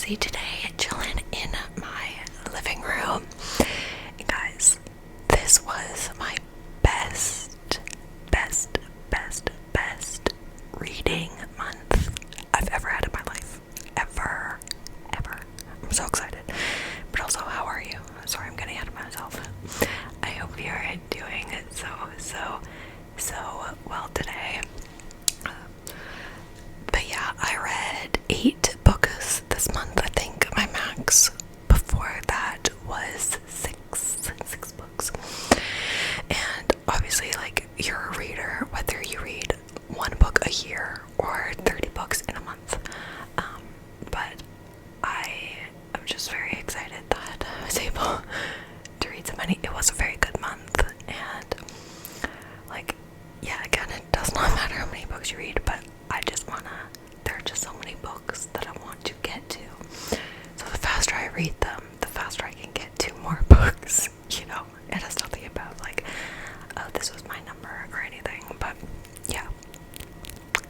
cozy today, chilling in my living room. And guys, this was my best reading month I've ever had in my life. Ever. I'm so excited. But also, how are you? Sorry, I'm getting ahead of myself. I hope you're doing so well today. But yeah, I read 8 books this month. I think my max before that was 6 books. And obviously, like, you're a reader, whether you read 1 book a year or 30 books in a month. But I'm just very excited that I was able to read so many. It was a very good month, and like, yeah, again, it does not matter how many books you read, but there are just so many books that I want to get to. So the faster I read them, the faster I can get to more books, you know. It has nothing about like, oh, this was my number or anything, but yeah.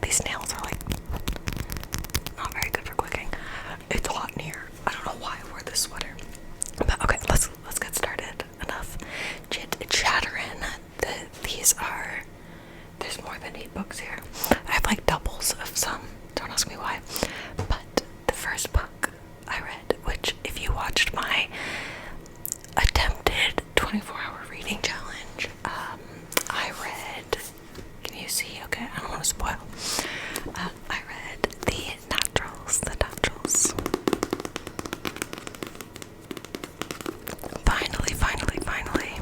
These nails are like not very good for clicking. It's hot in here. I don't know why I wore this sweater. But okay, let's get started. Enough chattering. There's more than 8 books here. I have like doubles of some. Don't ask me why. But the first book I read, which if you watched my attempted 24-hour reading challenge, I read, can you see? Okay, I don't want to spoil. I read The Naturals. Finally.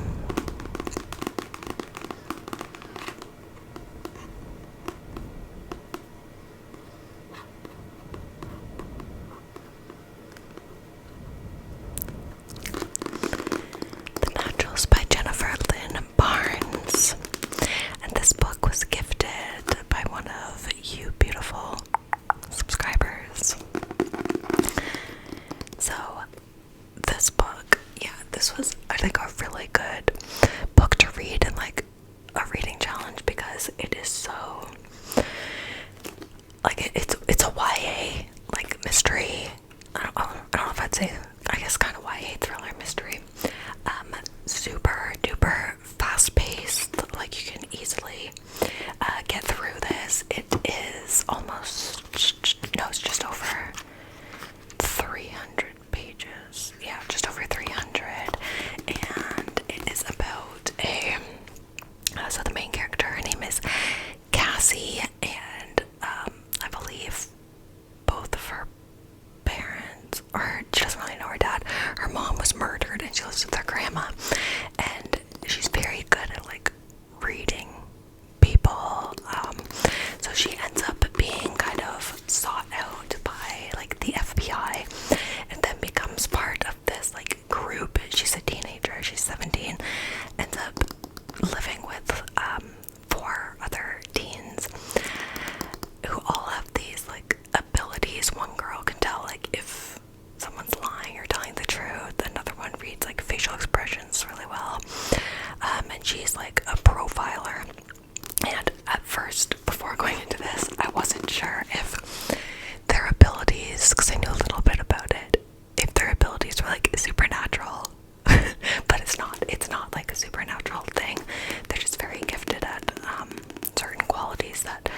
The Naturals by Jennifer Lynn Barnes. And this book was gifted by one of you beautiful subscribers. So this book, yeah, this was, I think, a really good book to read in like a reading challenge because it is so, like, it's a YA like mystery. I don't know if I'd say, I guess kind of YA thriller mystery. Super duper fast paced. Like, you can easily get through this. It is it's just over 300 pages. Yeah, just over 300. And it is about so the main character, her name is Cassie, and I believe both of her parents, or she doesn't really know her dad, her mom was murdered and she lives with her grandma, and she's very good at like reading people, so she ends up being kind of sought out by like the FBI, and then becomes part of this like group. She's a teenager, she's 17, ends up living with 4 other teens who all have these like abilities. One girl can tell like if someone's lying or telling the truth. Another one reads like facial expressions really well, and she's like a profiler. And at first, before going into this, I wasn't sure if their abilities, because I knew a little bit about it, if their abilities were like supernatural. But it's not like a supernatural thing. They're just very gifted at certain qualities that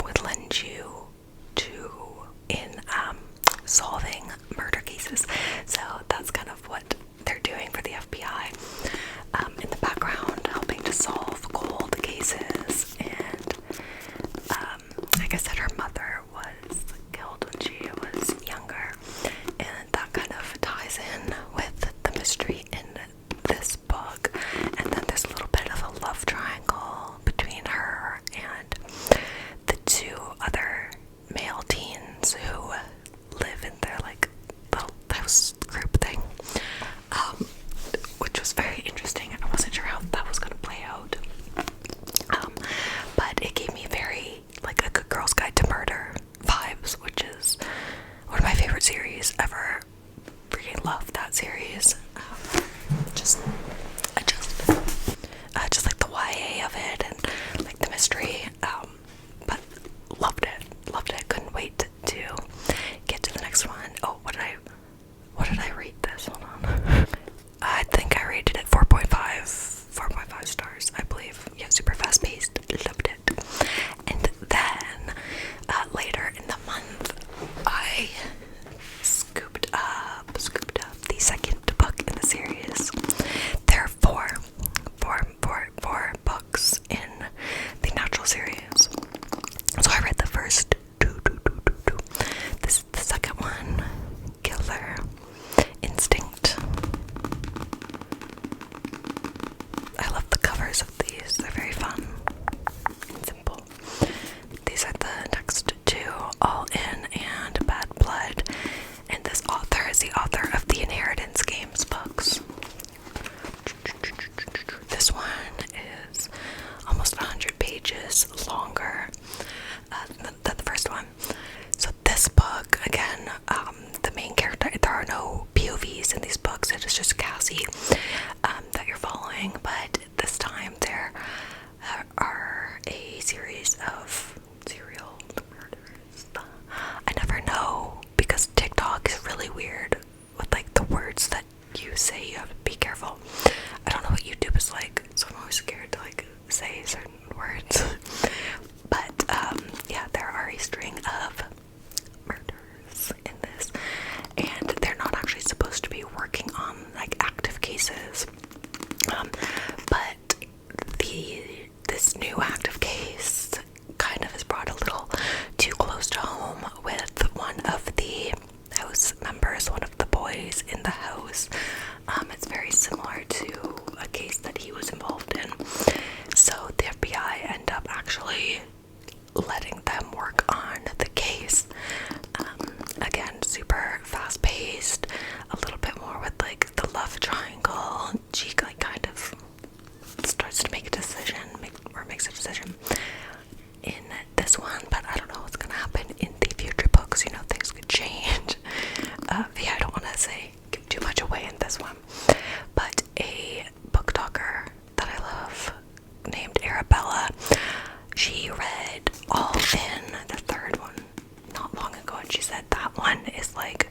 would lend you to in solving murder cases. So that's kind of what they're doing for the FBI, in the background, helping to solve cold cases. And like I said, her mother was killed when she was younger, and that kind of ties in with the mystery in this book. And then there's a little bit of a love triangle between her and the 2 other male teens who live in their like little house group thing, which was very interesting. I wasn't sure how that was going to play out, but it gave me very like a Good Girl's Guide to Murder vibes, which is one of my favorite series ever. Freaking love that series. Just like the YA of it and like the mystery, but loved it. Couldn't wait to get to the next one. Oh, one is like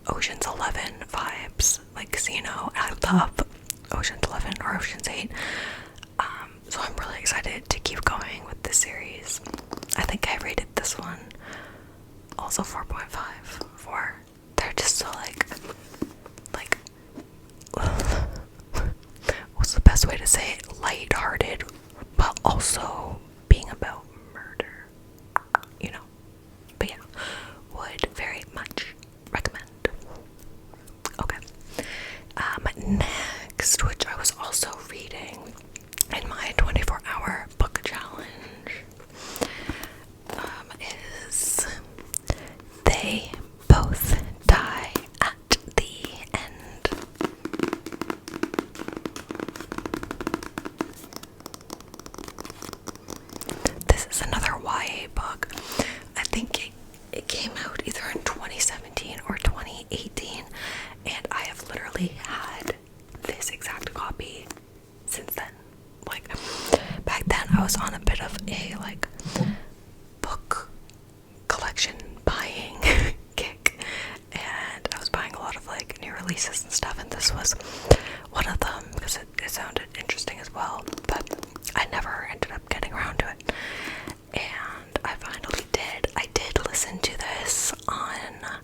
Ocean's 11 vibes, like casino. I love Ocean's 11 or Ocean's 8. So I'm really excited to keep going with this series. I think I rated this one also 4.5 for they're just so like what's the best way to say it? Lighthearted, but also being about murder, you know. But yeah, would very much recommend. Okay. Next, which I was also reading in my 24-hour book challenge, is They Both Die at the End. This is another YA book. I think it came out either in 2017 or 2018, and I have literally had this exact copy since then. Like, back then I was on a bit of a like book collection buying kick, and I was buying a lot of like new releases and stuff, and this was one of them because it sounded interesting as well, but I never ended up getting around to it, and I finally did. I did listen to this on,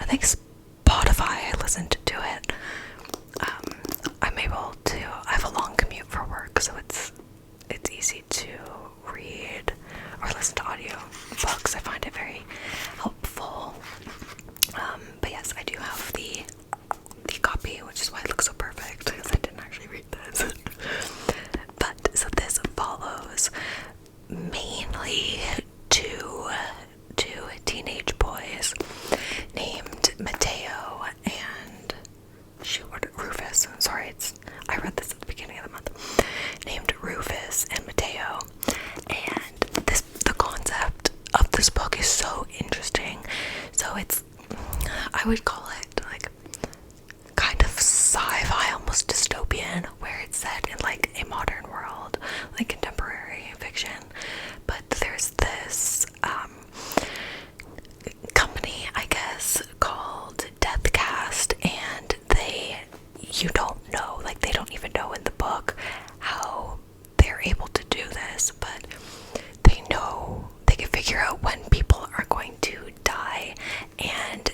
I think, Spotify. I listened to it. I'm able to, I have a long commute for work, so it's easy to read or listen to audio books. I find it very helpful. But yes, I do have the copy, which is why it looks so perfect, because I didn't actually read this. But so this follows mainly two teenage boys named Mateo and Rufus. Sorry, I read this at the beginning of the month. Named Rufus and Mateo, and the concept of this book is so interesting. So it's, I would call it like kind of sci-fi, almost dystopian, where it's set in like a modern world, like contemporary fiction. But there's this company, I guess, called Deathcast, and you don't know, like they don't even know in the book how they're able to do this, but they know they can figure out when people are going to die, and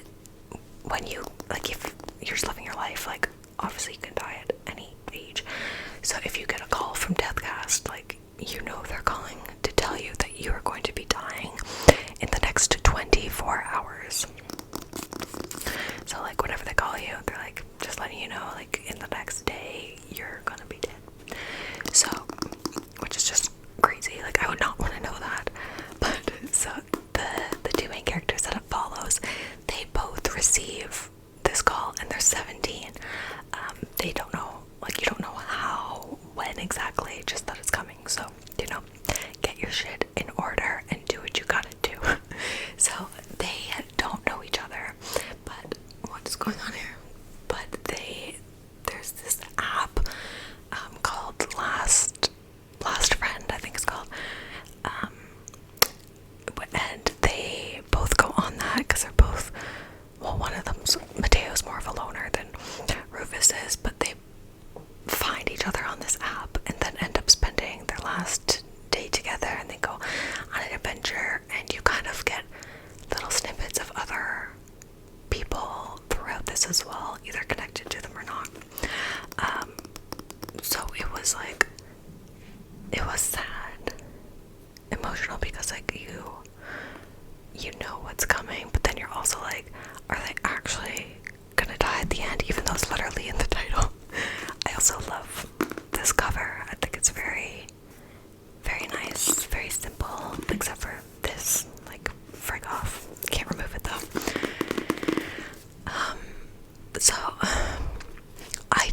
when you, like, if you're just living your life, like obviously you can die at any age. So if you get a call from Deathcast, like, you know they're calling to tell you that you are going to be dying in the next 24 hours. So like whenever they call you, they're like just letting you know, like, in the next day you're gonna be dead. So, which is just crazy. Like, I would not want to know that. But so the two main characters that it follows, they both receive this call, and they're 17. They don't know, like, you don't know how, when exactly, just that it's coming. So, you know, get your shit in order and do what you gotta do. So they don't know each other, but what's going on here? But there's this app called Last Friend, I think it's called, and they both go on that because they're both, well, one of them's, Mateo's more of a loner than Rufus is, but they find each other on this app and then end up spending their last day together, and they go on an adventure, and you kind of get little snippets of other people throughout this as well, either connected to them or not. So it was like, it was sad, emotional, because like you know what's coming, but then you're also like, are they actually gonna die at the end, even though it's literally in the title. I also love this cover. I think it's very, very nice, very simple, except for this, like, frig off. Can't remove it though. So I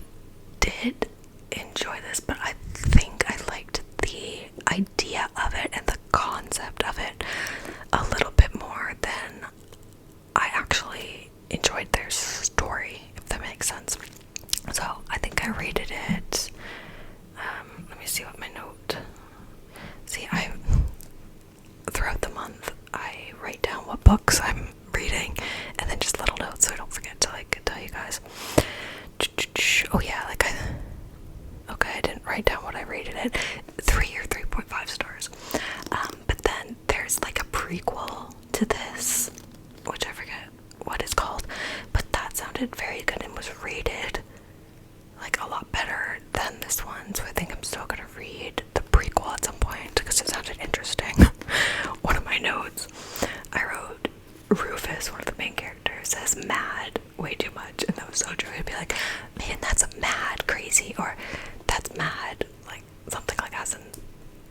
did enjoy this, but I think I liked the idea of it and the concept of it a little bit more than I actually enjoyed their story, if that makes sense. So I think I rated it, let me see what my note, throughout the month I write down what books I'm reading, oh yeah, like okay, I didn't write down what I rated it. 3 or 3.5 stars. But then there's like a prequel to this, which I forget what it's called, but that sounded very good and was rated like a lot better than this one, so I think I'm still gonna read the prequel at some point because it sounded interesting. One of my notes, I wrote Rufus, one of the main characters, says mad way too much, and that was so true. I'd be like, man, that's a mad crazy, or that's mad, like something like that,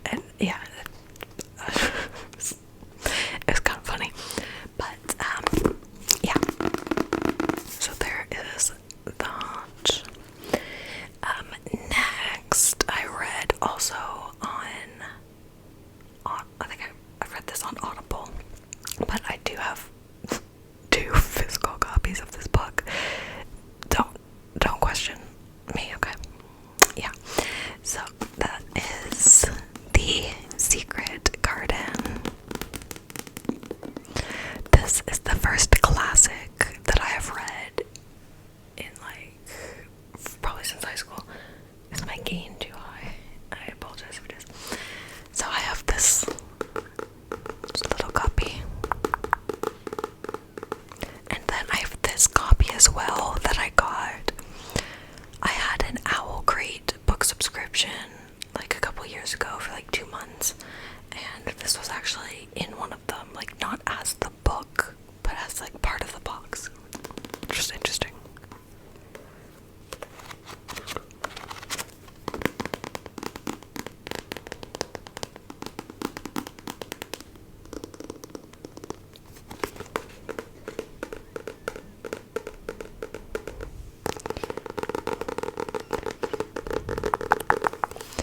and yeah, it was kind of funny, but yeah, so there is that. Next, I read also I think I read this on Audible, but I do have 2 physical copies of this book. Don't question me, okay? Yeah. So that is The Secret Garden. This is the first classic that I have read in like probably since high school. Is my gain too high? I apologize if it is. So I have this little copy, and then I have this copy as well that I got. I had an Owl Crate book subscription like a couple years ago for like 2 months, and this was actually in one of them, like not as the book, but as like part of the box. Just interesting.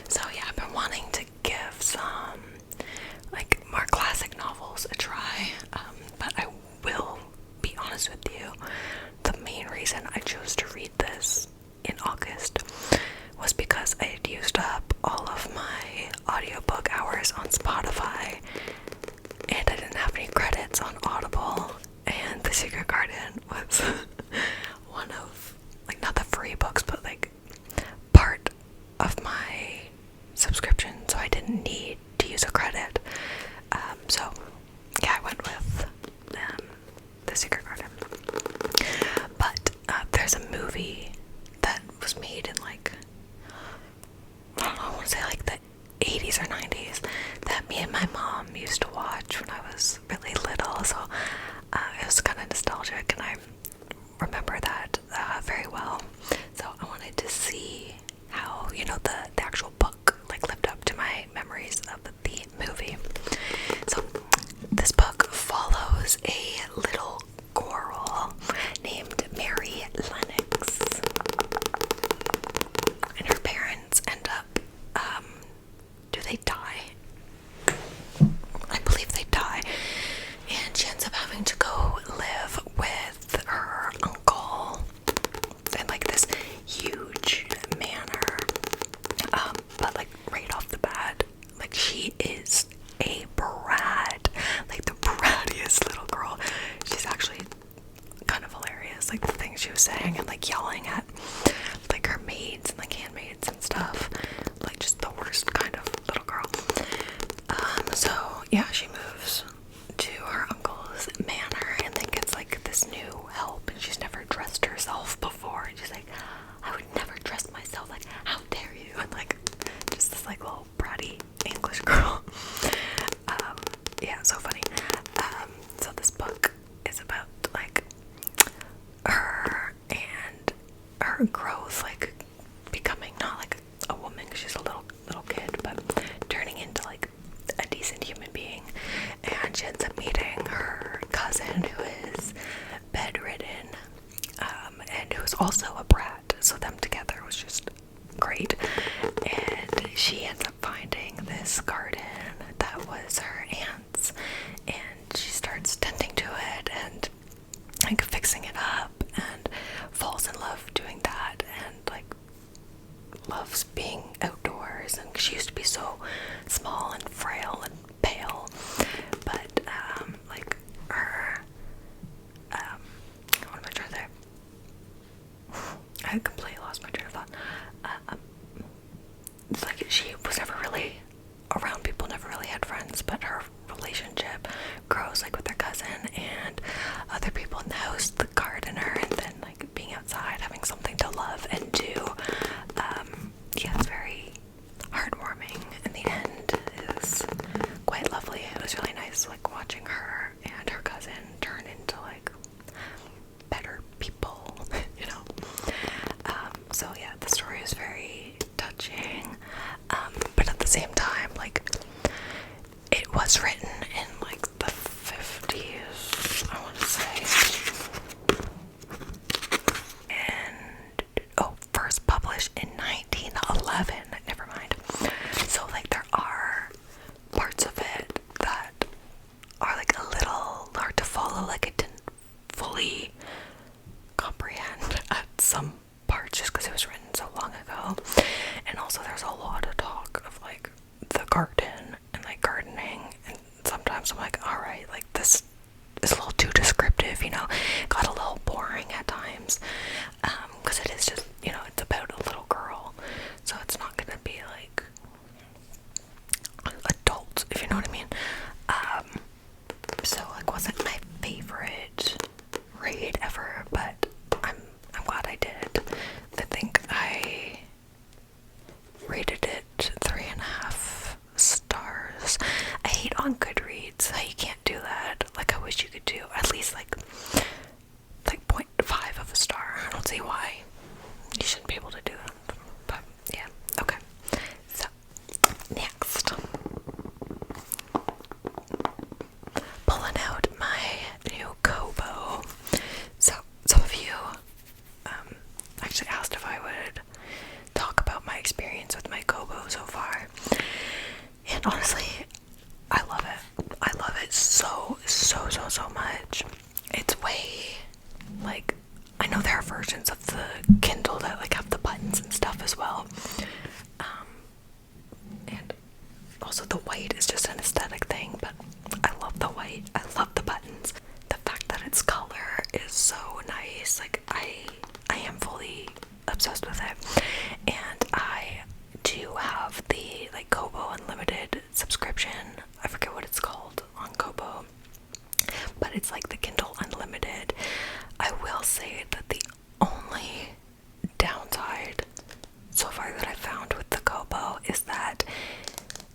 So yeah, I've been wanting to give some like more classic novels a try, but I will be honest with you, the main reason I chose to read this in August was because I had used up all of my audiobook hours on Spotify, and I didn't have any credits on Audible, and The Secret Garden was one of, like, not the free books, but like part of my subscription, so I didn't need to use a credit. So yeah, I went with The Secret Garden. But there's a movie that was made in like, I don't know, I want to say like the 80s or 90s that me and my mom used to watch when I was really little, so it was kind of nostalgic, and I remember that very well. So I wanted to see how, you know, the actual book like lived up to my memories of the movie. So this book follows a little girl named Mary Lennox, and her parents end up do they die? I believe they die, and she ends up having to go live with her uncle in like this huge manor. But like right off the bat, like she is a brat, like the brattiest little girl. She's actually kind of hilarious, like the things she was saying and like yelling at like her maids and like handmaids and stuff, like just the worst kind of little girl. So yeah, she moves to her uncle's manor and then gets like this new help, and she's never dressed herself before, and she's like, I would never dress myself, like how dare you, and like just this like little bratty English girl. Yeah, so funny. So this book is about like her and her growth, like becoming not like a woman, 'cause she's a little kid, but turning into like a decent human being. And she ends up meeting her cousin who is bedridden, and who's also a brat, so them together was just great. And she ends up finding this garden that was her aunt's, and she starts tending to it and like fixing it up, and falls in love doing that, and like loves being outdoors, and she used to be so small and frail and pale, but like her what am I trying to say? I completely lost my train of also there's a lot of talk of like the garden and like gardening, and sometimes I'm like, alright, like this is a little too descriptive, you know, got a little boring at times, because it is just, you know, it's about a little girl, so it's not gonna be like adult, if you know what I mean. So like wasn't my favorite read ever, but I'm glad I did. I think I rated it 3.5 stars. I hate on Goodreads how you can't do that. Like I wish you could do at least like 0.5 of a star. I don't see why you shouldn't be able to do that. But yeah, okay. So next, pulling out my new Cobo. So some of you actually asked if I would talk about my experience with my Cobo so far, and honestly, I love it. I love it so much. It's way, like, I know there are versions of the Kindle that like have the buttons and stuff as well, and also the white is just an aesthetic thing, but I love the white. I love the buttons. The fact that its color is so nice, like I am fully obsessed with it. And I do have the like Cobo Unlimited subscription. I forget what it's called on Cobo, but it's like the Kindle Unlimited. I will say that the only downside so far that I found with the Cobo is that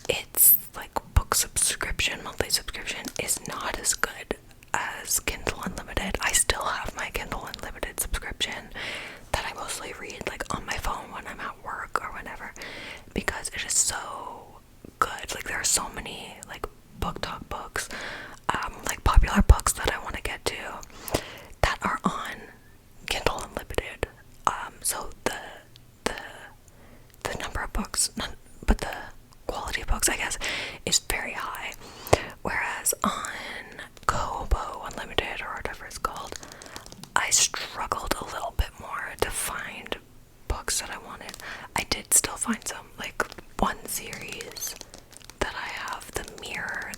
its like book subscription, monthly subscription, is not as good as Kindle Unlimited. I still have my Kindle Unlimited subscription that I mostly read like on my phone when I'm at work or whenever, because it is so good. Like there are so many like book talk books, like popular books that I want to get to that are on Kindle Unlimited. So the number of books, but the quality of books, I guess, is very high. Whereas on Cobo Unlimited, or whatever it's called, I struggled a little bit more to find books that I wanted. I did still find some, like one series that I have, the mirror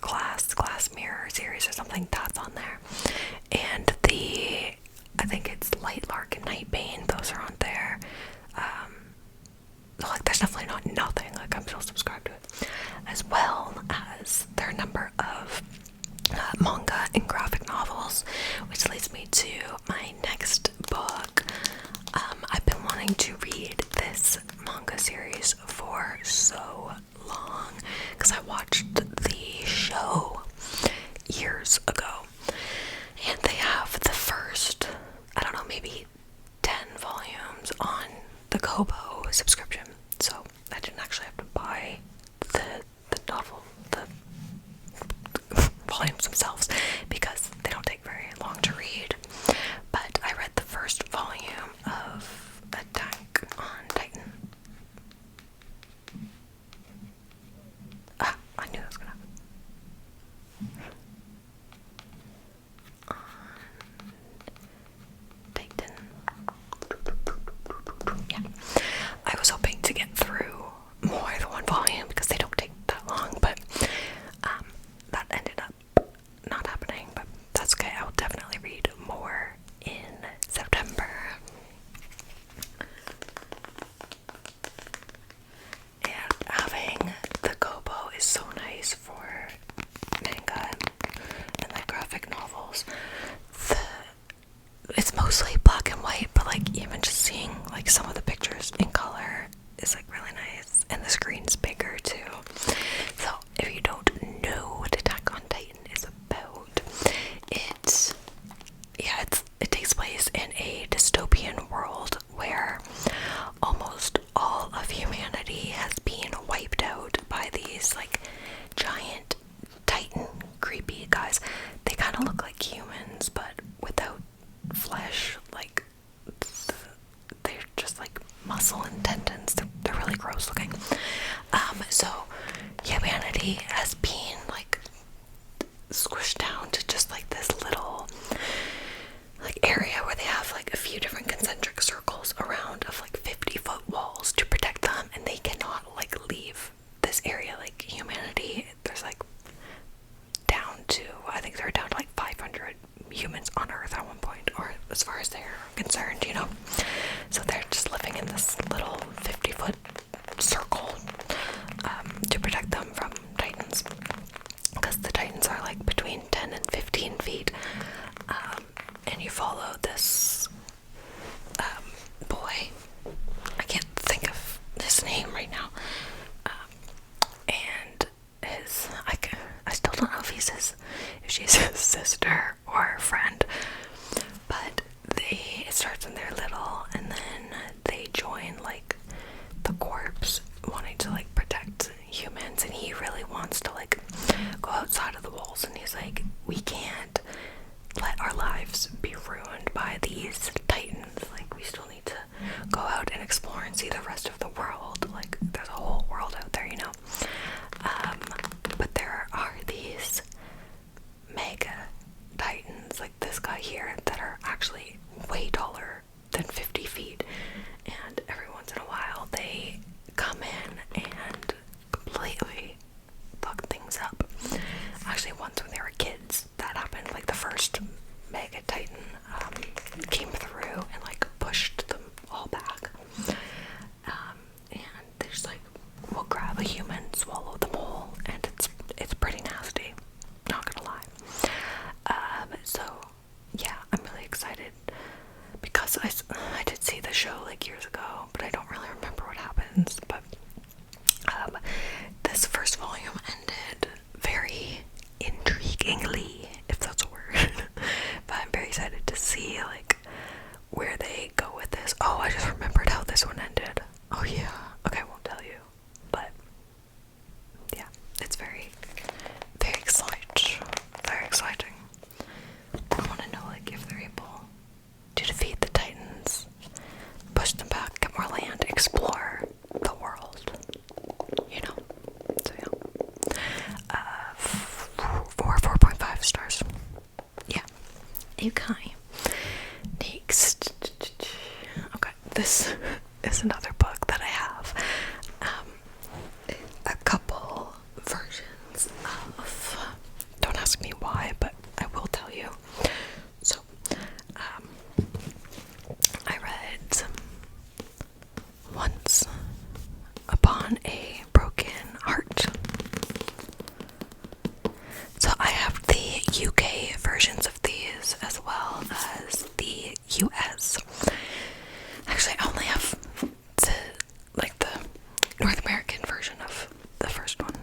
glass mirror series or something, that's on there. And I think it's Light Lark and Nightbane, those are on there. So like there's definitely not nothing, like I'm still subscribed to it. As well as there are a number of manga and graphic novels, which leads me to my next book. I've been wanting to read this manga series for so long because I watched the show years ago, and they have the first, I don't know, maybe 10 volumes on the Kobo subscription, so I didn't actually have to buy the novel, the volumes themselves, because they don't take very long to read. But I read the first volume of Attack on Titan. I knew that was gonna happen. On Titan. Yeah. concerned, you know. So they're just living in this little 50-foot circle to protect them from titans, because the titans are like between 10 and 15 feet. And you follow this boy. I can't think of his name right now. And I still don't know if she's his sister or a friend. But it starts when they're little, and then they join like the corps, wanting to like protect humans, and he really wants to like go outside of the walls, and he's like, we can't let our lives be ruined by these titans. Like, we still need to go out and explore and see the rest of the world. Like, there's a whole world out there, you know. But there are these mega titans, like this guy here, that are actually way taller than 50 feet, and every once in a while they come in and completely fuck things up. Actually, once when they were kids, that happened. Like, the first mega titan came through and like pushed them all back, and they just like will grab a human, swallow them whole, and it's pretty nasty, not gonna lie. So yeah, I'm really excited because I did see the show like years ago, but I don't really remember what happens. But this first volume ended very intriguingly, if that's a word. But I'm very excited to see like where they go with this. Oh, I just remembered how this one ended. Oh yeah, okay, I won't tell you, but yeah, it's very, very exciting. Very exciting. I want to know like if they're able to defeat the titans, push them back, get more land, explore the world, you know. So yeah, 4.5 stars. Yeah. Okay. Next. Okay, this is another book that I have a couple versions of. Don't ask me why, but I will tell you. So, I read Once Upon a Broken Heart. So I have the UK versions of these as well as the US. Actually, I only have the North American version of the first one.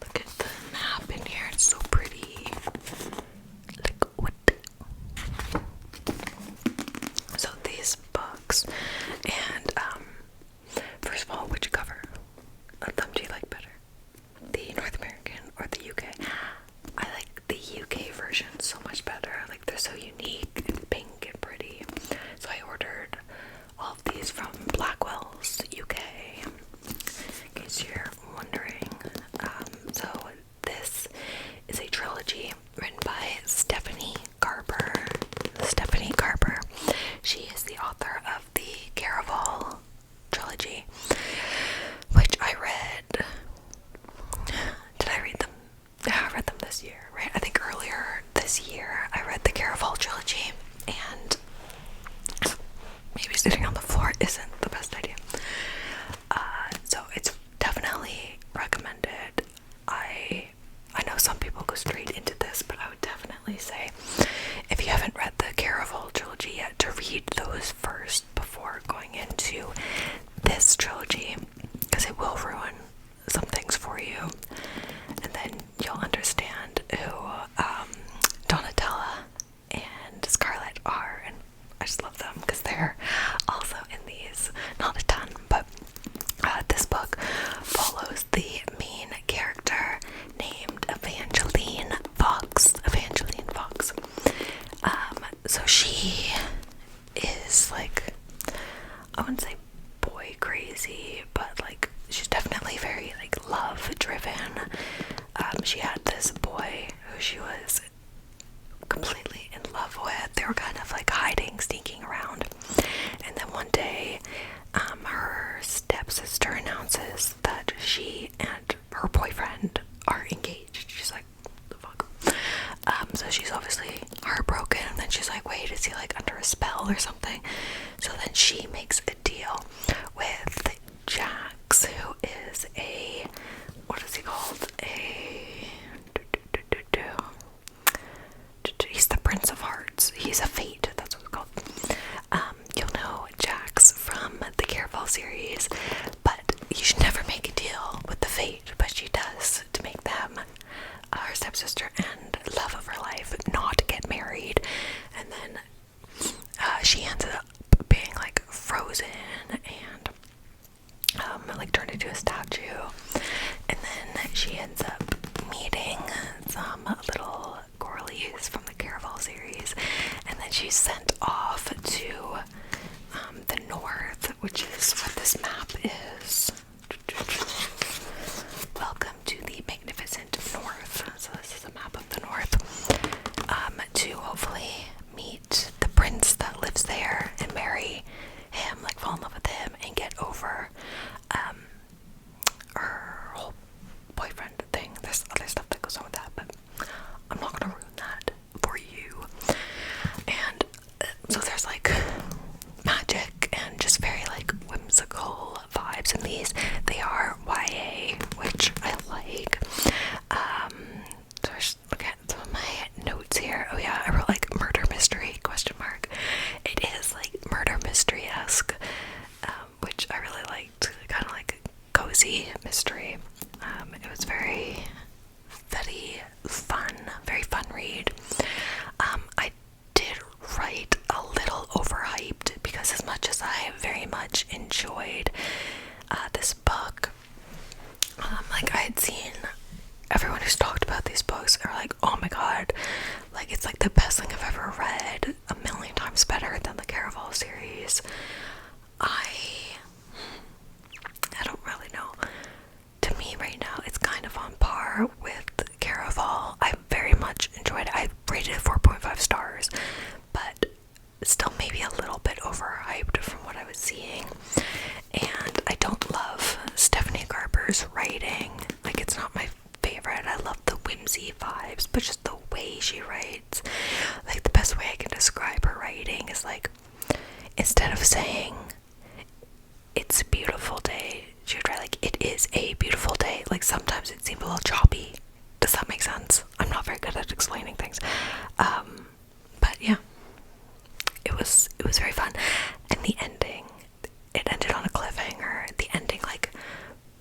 Look at the map in here, it's so pretty. Liquid. So these books, and first of all, which cover of them do you like better? The North American or the UK? I like the UK version so much better. Like, they're so unique and pink and pretty. So I ordered all of these from Blackwell's UK, in case you're wondering. So this is a trilogy written by Stephanie Garber. Stephanie Garber. She is the author of the Caraval trilogy, which I read. Did I read them? Yeah, I read them this year, right? I think earlier this year I read the Caraval trilogy, and maybe sitting on the floor isn't the best idea. So it's definitely recommended. I know some people go straight into this, but I would definitely say, if you haven't read the Caraval trilogy yet, to read those first before going into this trilogy, because it will ruin some things for you, and then you'll understand who Donatella and Scarlett are, and I just love them because they're also in these. Not a ton, but this book follows the main character named Evangeline Fox. So she is like, I wouldn't say she had this boy who she was completely in love with. They were kind of like hiding, sneaking around. And then one day, her stepsister announces that she and her boyfriend are engaged. She's like, the fuck? So she's obviously heartbroken, and then she's like, wait, is he like under a spell or something? So then she makes a deal with Jax, who is a, what is he called? He's the Prince of Hearts. He's a Fate, that's what it's called. You'll know Jax from the Caraval series, but you should never make a deal with the Fate, but she does, to make them, her stepsister and love of her life, not get married. And then she ends up being like frozen and like turned into a statue. And then she ends up meeting some little girlies from the Caraval series, and then she's sent off to the north, which is what this map is. Welcome to the magnificent north. So this is a map of the north, to hopefully meet the prince that lives there and marry him, like fall in love with him and get over her whole boyfriend thing. There's other stuff that goes on with that, but I'm not gonna ruin that for you. And so there's like magic and just very like whimsical vibes in these. They are YA, which I like. So I just look at some of my notes here. Oh yeah, I wrote like murder mystery ? It is like murder mystery-esque, which I really liked. Kind of like cozy mystery. It was very fun read. I did write a little overhyped, because as much as I very much enjoyed this book, like I had seen everyone who's talked about these books are like, oh my god, like it's like the best thing I've ever read, a million times better than the Caraval series. I don't really know. To me right now, it's kind of on par with Caraval. I very much enjoyed it. I rated it 4.5 stars, but still maybe a little bit overhyped from what I was seeing. And I don't love Stephanie Garber's writing. Like, it's not my favorite. I love the whimsy vibes, but just the way she writes. Like, the best way I can describe her writing is like, instead of saying it's a beautiful day, she would write like, it is a beautiful day. Like, sometimes it seemed a little choppy. Does that make sense? I'm not very good at explaining things. But yeah, it was very fun. And the ending, it ended on a cliffhanger. The ending like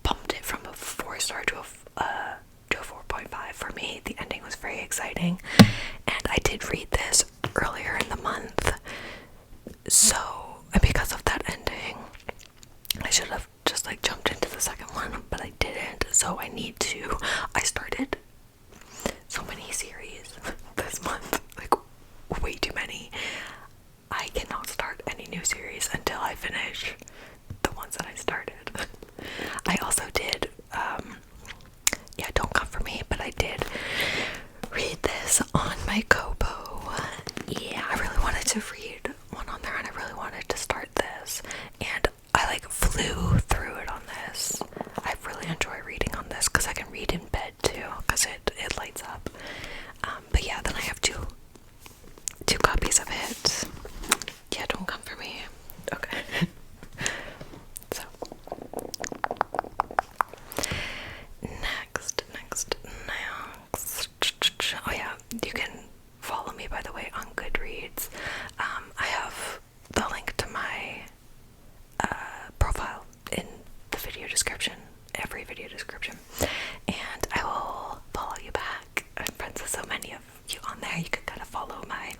bumped it from a 4-star to a 4.5 for me. The ending was very exciting, and I did read this earlier in the month. So, and because of that ending, I should have just like jumped into the second one, but I didn't. So I started so many series this month, like way too many. I cannot start any new series until I finish the ones that I started. I also did, don't come for me, but I did read this on my Cobo. Yeah, I really wanted to read one on there, and I really wanted to start this, and I like flew through it on this. I really enjoy reading on this because I can read in bed too, because it lights up. But yeah, then I have two copies of it. Yeah, don't come for me. Okay. So next. Oh yeah, you can follow me, by the way, on Goodreads. I have the link to my profile in the video description, every video description, and I will follow you back. I'm friends with so many of you on there. You can kind of follow my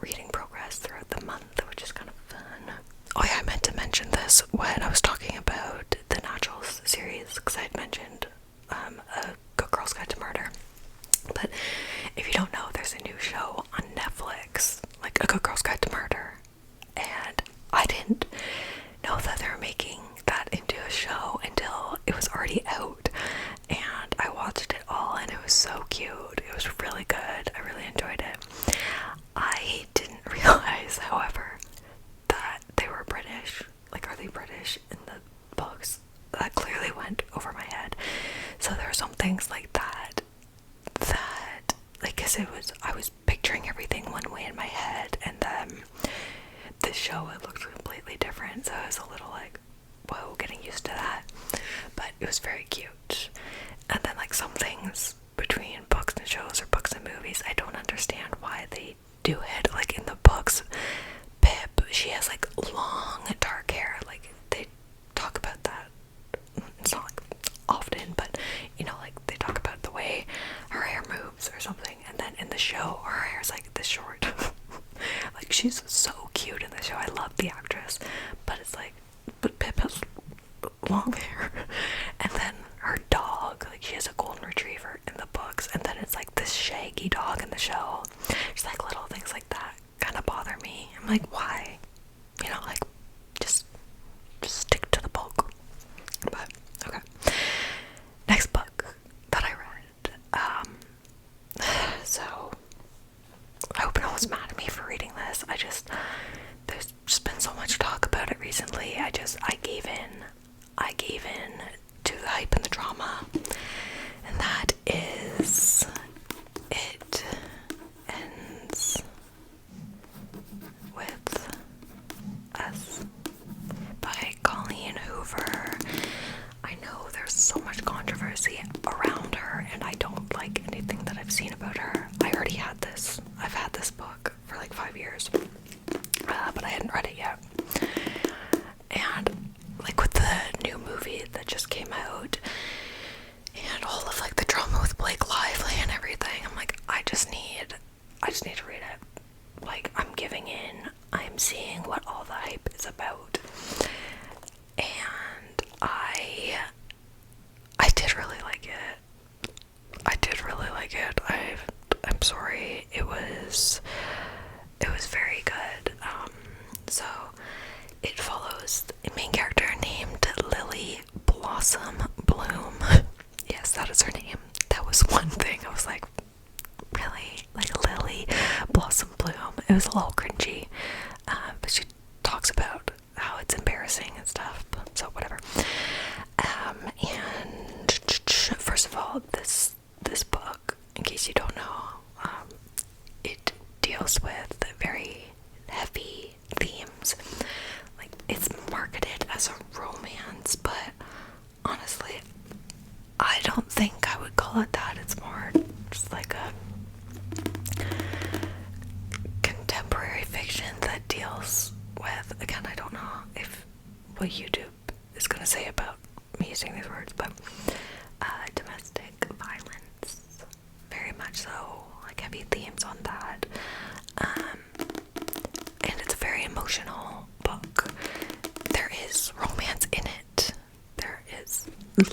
reading progress throughout the month, which is kind of fun. Oh yeah, I meant to mention this when I was talking about the Naturals series, because I had mentioned A Good Girl's Guide to Murder. But if you don't know, there's a new show on Netflix, like A Good Girl's Guide to Murder, and I didn't know that they were making that into a show until it was already out, and I watched it show it looked completely different, so I was a little like, whoa, getting used to that. But it was very cute. And then like some things between books and shows or books and movies, I don't understand why they do it. Like in the books, Pip, she has like long dark hair. Like they talk about that. It's not like often, but you know, like they talk about the way her hair moves or something. And then in the show, her hair's like this short. Like she's so cute in the show. I love the actress, but it's like, but Pip has long hair. And then her dog, like she has a golden retriever in the books, and then it's like this shaggy dog in the show. Just like little things like that kind of bother me. I'm like, why? You know, like just stick to the book. But okay. Next book that I read. So I hope no one's mad at me for reading this. There's just been so much talk about it recently. I gave in to the hype and the drama, and that is It Ends With Us by Colleen Hoover. I know there's so much controversy around her, and I don't like anything that I've seen about her. I've had this book for like 5 years, but I hadn't read it yet. And like with the new movie that just came out, and all of like the drama with Blake Lively and everything, I'm like, I just need to read it. Like, I'm giving in. I'm seeing what all the hype is about, and I did really like it. I'm sorry. It was very good. So it follows a main character named Lily Blossom Bloom. Yes, that is her name. That was one thing. I was like, really? Like Lily Blossom Bloom. It was a little cringy. But she talks about how it's embarrassing and stuff. So whatever. And first of all, this book, in case you don't know, it deals with very heavy themes. Like, it's marketed as a romance, but honestly, I don't think I would call it that. It's more just like a contemporary fiction that deals with, again, I don't know if what YouTube is going to say about me using these words, but domestic violence, very much so, like heavy themes on that. And it's a very emotional book. There is romance in it. There is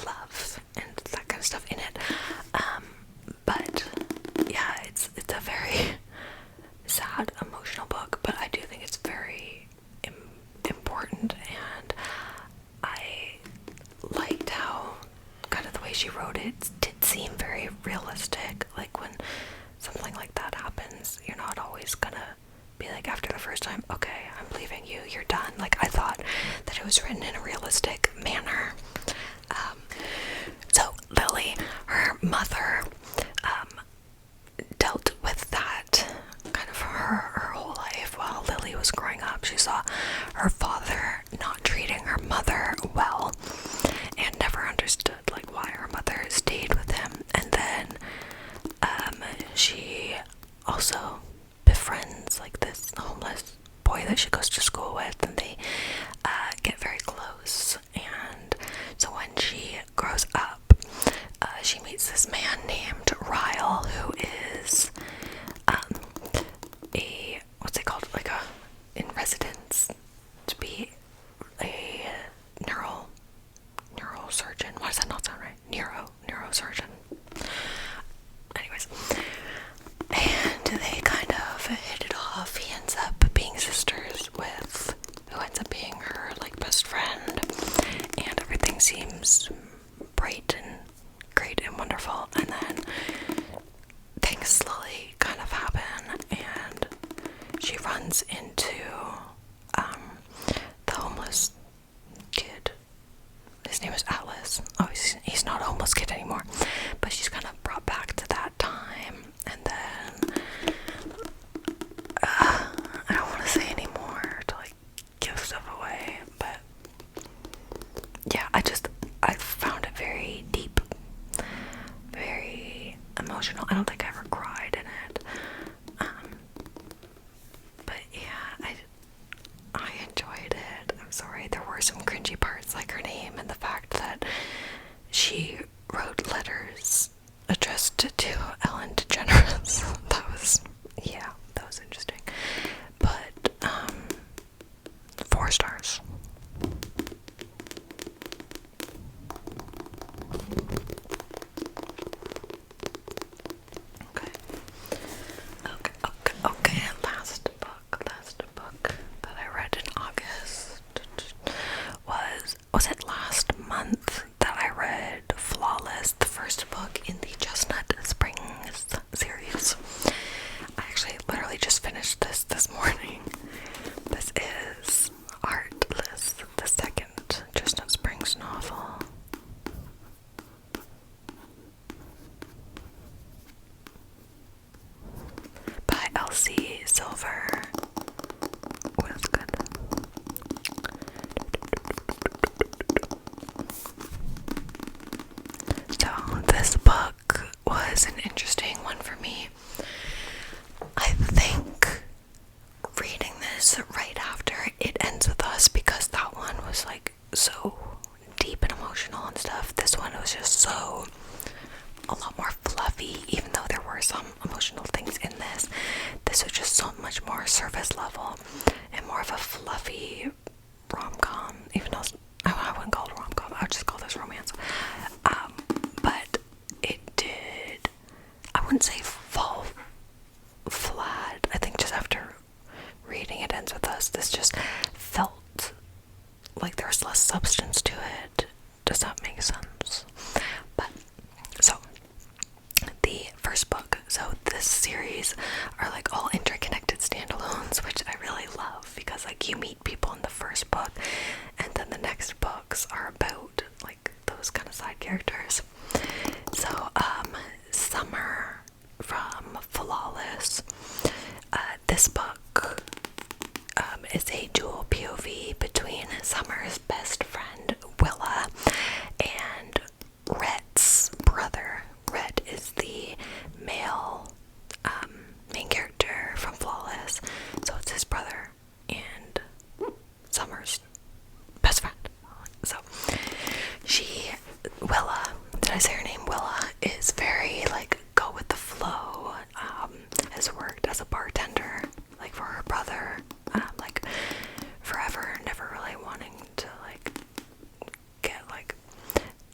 love and that kind of stuff in it. But yeah, it's a very sad, emotional book, but I do think it's very important, and I liked how kind of the way she wrote it did seem very realistic. Like, when something like that happens, you're not always gonna be like, after the first time, okay, I'm leaving you, you're done. Like, I thought that it was written in a realistic manner. So Lily, her mother, dealt with that kind of her whole life. While Lily was growing up, she saw her father not treating her mother well, and never understood like why her mother stayed with him. And then she also befriends like this homeless boy that she goes to school with, and they get very close. And so when she grows up, she meets this man named Ryle, who is what's it called, like in residence to be a neurosurgeon. Why does that not sound right? Neurosurgeon. Anyways, and they kind of hit it off. He ends up being sisters with who ends up being her like best friend, and everything seems bright and great and wonderful. And then things slowly kind of happen, and she runs into the homeless kid. His name is Atlas. Oh, he's not a homeless kid anymore, but she's kind of brought back to that time. And then I don't want to say any more to like is like her name, and the fact that she wrote letters addressed to Ellen DeGeneres. That was interesting. But 4 stars. Okay. Last book that I read in August was it last month that I read Flawless, the first book in the Chestnut Springs series. I actually literally just finished this morning. This is Artless, the second Chestnut Springs novel. By Elsie Silver. Was good. So this book was an interesting one for me. I think reading this right after It Ends With Us, because that one was like so deep and emotional and stuff. This one was just so a lot more fluffy, even though there were some emotional things in this. This was just so much more surface level and more of a fluffy rom-com, even though I wouldn't call it a rom-com, I would just call this romance. But it did, I wouldn't say fall flat. I think just after reading It Ends With Us, this just felt like there's less substance to it. Does that make sense? But, so, the first book, so this series are like all interconnected standalones, which I really love, because like you meet people in the first book, and then the next books are about like those kind of side characters. So, Summer from Flawless, this book is a dual POV between Summer's best friend Willa and Rhett's brother. Rhett is the male main character from Flawless, so it's his brother and Summer's best friend. So Willa, did I say her name? Willa is very like go with the flow, has worked as a bartender like for her brother, like forever, never really wanting to like get like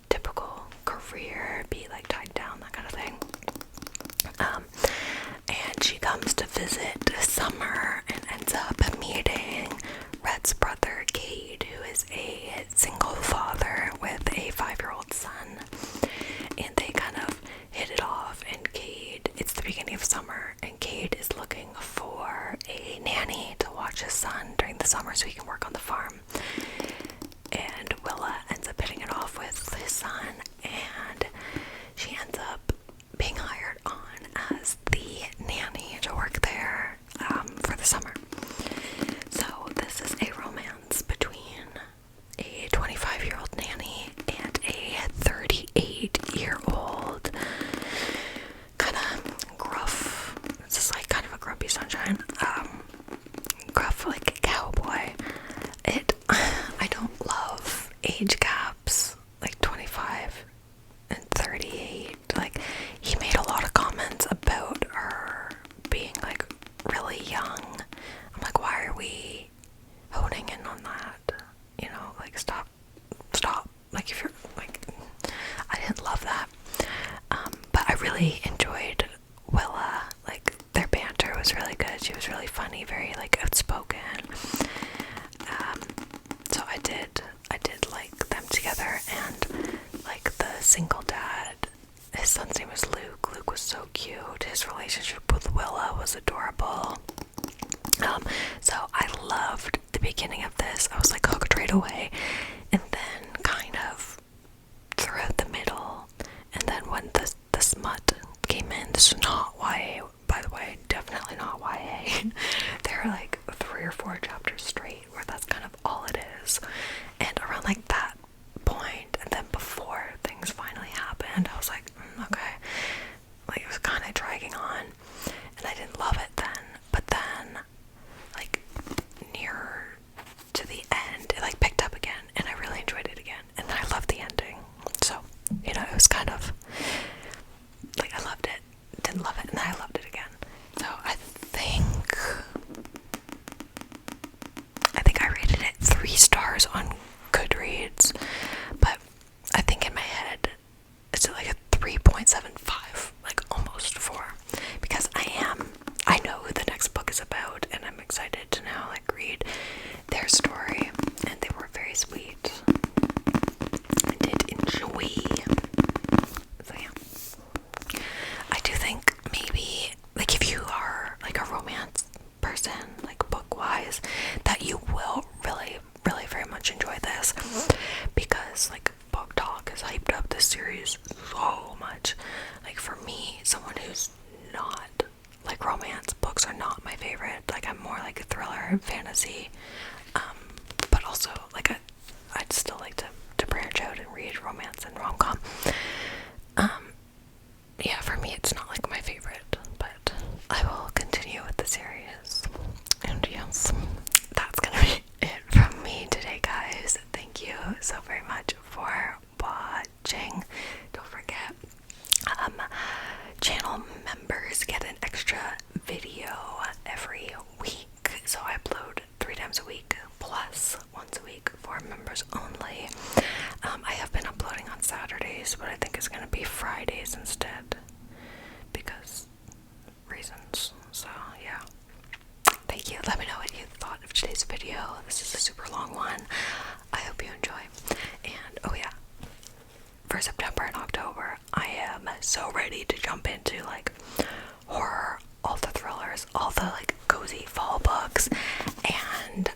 typical career, be like tied down, that kind of thing. And she comes to visit Summer and ends up meeting Rhett's brother Cade, who is a single father with a 5-year-old son, and they kind of hit it off. And Cade, it's the beginning of summer, and Cade is looking for a nanny to watch his son during the summer so he can work on the farm. And Willa ends up hitting it off with his son, and she ends up being hired on as the nanny to work there for the summer. So this is a romance between a 25-year-old nanny and a 38-year-old kind of gruff, this is like kind of a grumpy sunshine, gruff like cowboy. I don't love age gaps, like 25 and 38. Like, he made a lot of comments about her being like really young. I'm like, why are we honing in on that? You know, like stop. Like, if you're like, I didn't love that. But I really enjoyed Willa. Like, their banter was really good. She was really funny, very like outspoken. So I did like them together, and like the single dad, his son's name was Luke. Luke was so cute. His relationship with Willa was adorable. So I loved the beginning of this. I was like hooked right away, and then kind of throughout the middle, and then when the smut came in, this is not YA, by the way, definitely not YA. There are like 3 or 4 chapters straight where that's kind of all it is, and around like that point, and then before things finally happened, I was like, okay, like it was kind of dragging on, and I didn't love it then, but then like nearer to the end, it like picked up again, and I really enjoyed it stars on Goodreads, but I think in my head it's like a 3.75, like almost 4, because I know who the next book is about, and I'm excited to now like read their story, and they were very sweet. I did enjoy. So yeah, I do think maybe like if you are like a romance person, like book-wise, that you will really, really very much enjoy this, because like Book Talk has hyped up this series so much. Like for me, someone who's not like romance, books are not my favorite. Like I'm more like a thriller, fantasy, but also like I'd still like to branch out and read romance and rom-com. Yeah, for me it's not like my favorite, but I will continue with the series. And yes, that's gonna be it from me today, guys. Thank you so very much for watching. Don't forget, channel members get an extra video every week. So I upload 3 times a week plus once a week for members only. I have been uploading on Saturdays, but I think it's gonna be Fridays instead because reasons. So yeah. Thank you. Let me know what you thought of today's video. This is a super long one. I hope you enjoy. And oh yeah, for September and October, I am so ready to jump into like horror, all the thrillers, all the like cozy fall books, and